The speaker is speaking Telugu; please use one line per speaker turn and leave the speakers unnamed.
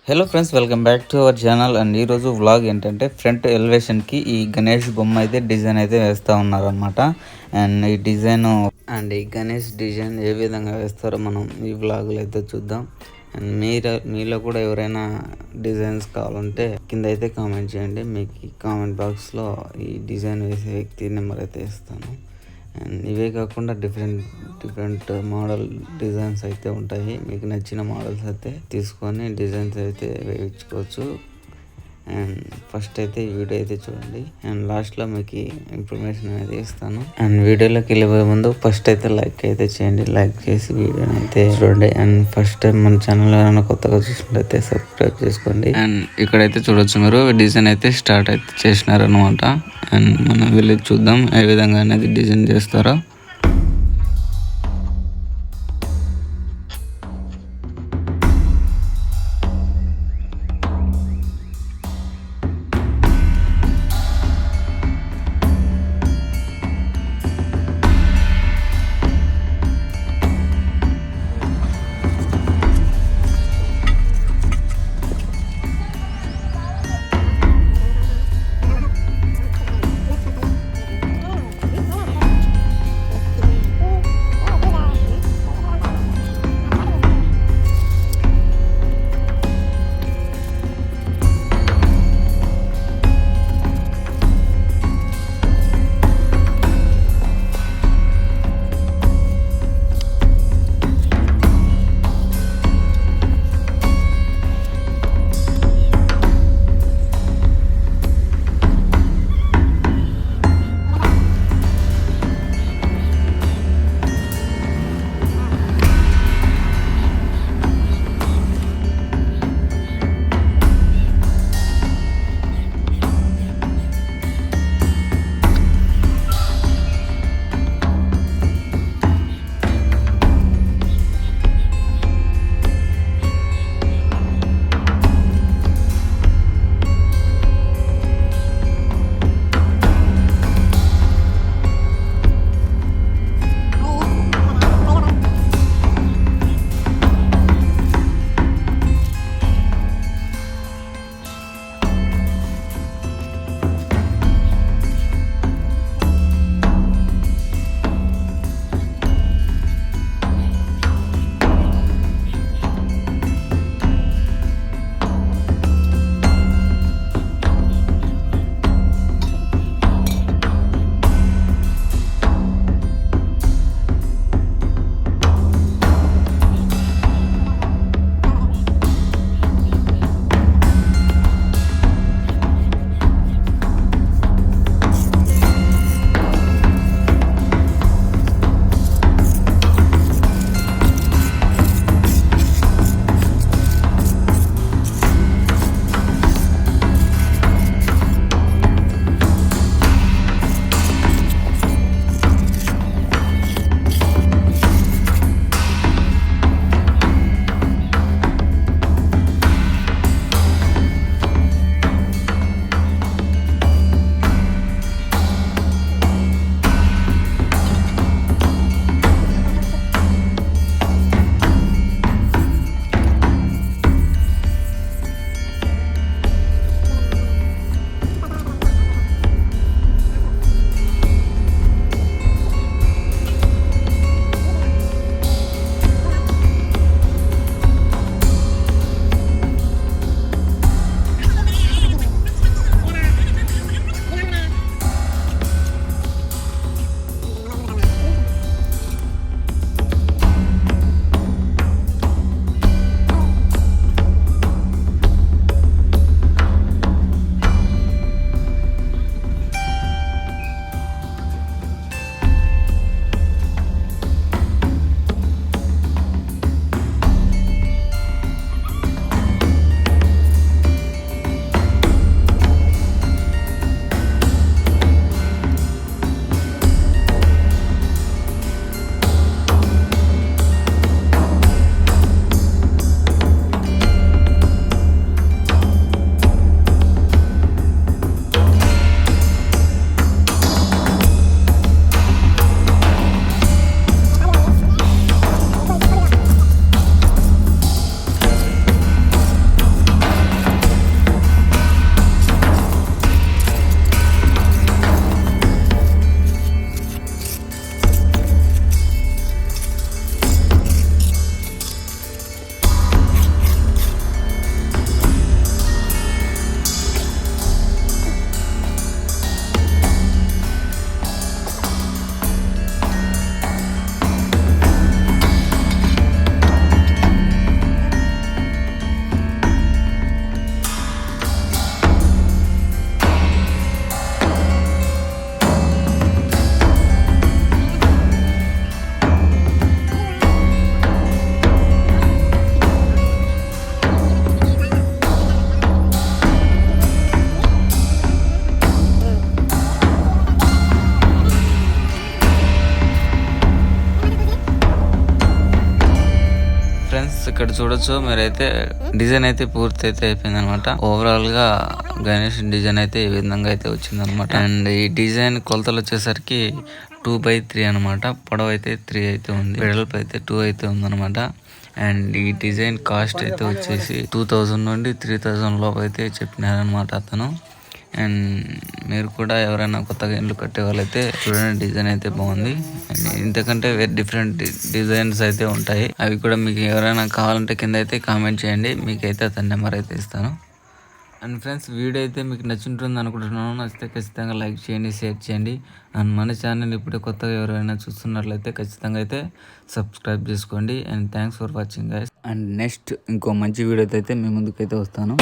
Hello friends, welcome back to our channel. And ఈరోజు వ్లాగ్ ఏంటంటే ఫ్రంట్ ఎలివేషన్కి ఈ గణేష్ బొమ్మ అయితే డిజైన్ అయితే వేస్తూ ఉన్నారనమాట. అండ్ ఈ డిజైన్ అండ్ ఈ గణేష్ డిజైన్ ఏ విధంగా వేస్తారో మనం ఈ వ్లాగ్లో అయితే చూద్దాం. అండ్ మీలో కూడా ఎవరైనా డిజైన్స్ కావాలంటే కింద అయితే కామెంట్ చేయండి. మీకు ఈ కామెంట్ బాక్స్లో ఈ డిజైన్ వేసే వ్యక్తి నెంబర్ అయితే ఇస్తాను. అండ్ ఇవే కాకుండా డిఫరెంట్ మోడల్ డిజైన్స్ అయితే ఉంటాయి. మీకు నచ్చిన మోడల్స్ అయితే తీసుకొని డిజైన్స్ అయితే వేయించుకోవచ్చు. అండ్ ఫస్ట్ అయితే ఈ వీడియో అయితే చూడండి. అండ్ లాస్ట్లో మీకు ఇన్ఫర్మేషన్ అనేది ఇస్తాను. అండ్ వీడియోలోకి వెళ్ళిపోయే ముందు ఫస్ట్ అయితే లైక్ అయితే చేయండి. లైక్ చేసి వీడియోని అయితే చూడండి. అండ్ ఫస్ట్ టైం మన ఛానల్ ఏమైనా కొత్తగా చూసినట్లయితే సబ్స్క్రైబ్ చేసుకోండి. అండ్ ఇక్కడైతే చూడొచ్చు, మీరు డిజైన్ అయితే స్టార్ట్ అయితే చేసినారనమాట. అండ్ మనం వెళ్ళి చూద్దాం ఏ విధంగా అనేది డిజైన్ చేస్తారో. చూడొచ్చు మీరైతే డిజైన్ అయితే పూర్తి అయితే అయిపోయింది అనమాట. ఓవరాల్ గా గణేష్ డిజైన్ అయితే ఈ విధంగా అయితే వచ్చింది అనమాట. అండ్ ఈ డిజైన్ కొలతలు వచ్చేసరికి 2/3 అనమాట. పొడవు అయితే 3 అయితే ఉంది, వెడల్పు అయితే 2 అయితే ఉందన్నమాట. అండ్ ఈ డిజైన్ కాస్ట్ అయితే వచ్చేసి 2000 నుండి 3000 లోపు అయితే చెప్పినారనమాట అతను. అండ్ మీరు కూడా ఎవరైనా కొత్తగా ఇల్లు కట్టే వాళ్ళైతే చూడండి, డిజైన్ అయితే బాగుంది. అండ్ ఇంతకంటే డిఫరెంట్ డిజైన్స్ అయితే ఉంటాయి. అవి కూడా మీకు ఎవరైనా కావాలంటే కింద అయితే కామెంట్ చేయండి, మీకైతే అతని నెంబర్ అయితే ఇస్తాను. అండ్ ఫ్రెండ్స్, వీడియో అయితే మీకు నచ్చుంటుంది అనుకుంటున్నాను. నచ్చితే ఖచ్చితంగా లైక్ చేయండి, షేర్ చేయండి. అండ్ మన ఛానల్ ఇప్పుడే కొత్తగా ఎవరైనా చూస్తున్నట్లయితే ఖచ్చితంగా అయితే సబ్స్క్రైబ్ చేసుకోండి. And thanks for watching guys. And next ఇంకో మంచి వీడియోతో అయితే మీ ముందుకైతే వస్తాను.